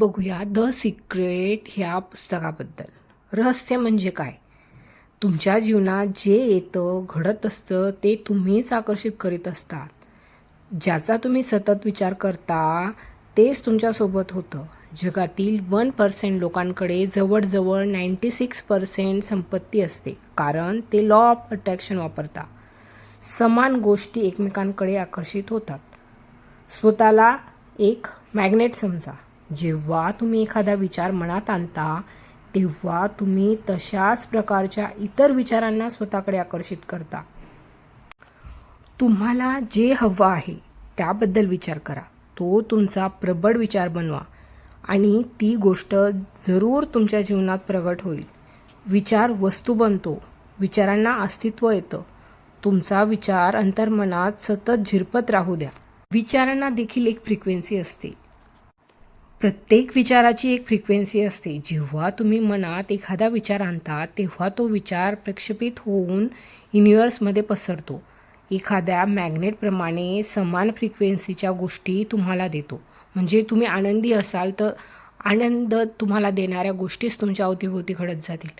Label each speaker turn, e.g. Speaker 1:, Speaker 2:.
Speaker 1: बघूया the secret ह्या पुस्तकाबद्दल. रहस्य म्हणजे काय? तुमच्या जीवनात जे येतं, घडत असतं ते तुम्हीच आकर्षित करीत असतात. ज्याचा तुम्ही सतत विचार करता तेच तुमच्यासोबत होतं. जगातील 1% लोकांकडे जवळजवळ 96% संपत्ती असते, कारण ते लॉ ऑफ अट्रॅक्शन वापरतात. समान गोष्टी एकमेकांकडे आकर्षित होतात. स्वतःला एक मॅग्नेट समजा. जेव्हा तुम्ही एखादा विचार मनात आणता तेव्हा तुम्ही तशाच प्रकारच्या इतर विचारांना स्वतःकडे आकर्षित करता. तुम्हाला जे हवं आहे त्याबद्दल विचार करा. तो तुमचा प्रबळ विचार बनवा आणि ती गोष्ट जरूर तुमच्या जीवनात प्रगट होईल. विचार वस्तू बनतो. विचारांना अस्तित्व येतं. तुमचा विचार अंतर्मनात सतत झिरपत राहू द्या. विचारांना देखील एक फ्रिक्वेन्सी असते. प्रत्येक विचाराची एक फ्रिक्वेन्सी असते. जेव्हा तुम्ही मनात एखादा विचार आणता तेव्हा तो विचार प्रक्षेपित होऊन युनिव्हर्समध्ये पसरतो. एखाद्या मॅग्नेटप्रमाणे समान फ्रिक्वेन्सीच्या गोष्टी तुम्हाला देतो. म्हणजे तुम्ही आनंदी असाल तर आनंद तुम्हाला देणाऱ्या गोष्टीच तुमच्या अवतीभोवती घडत जातील.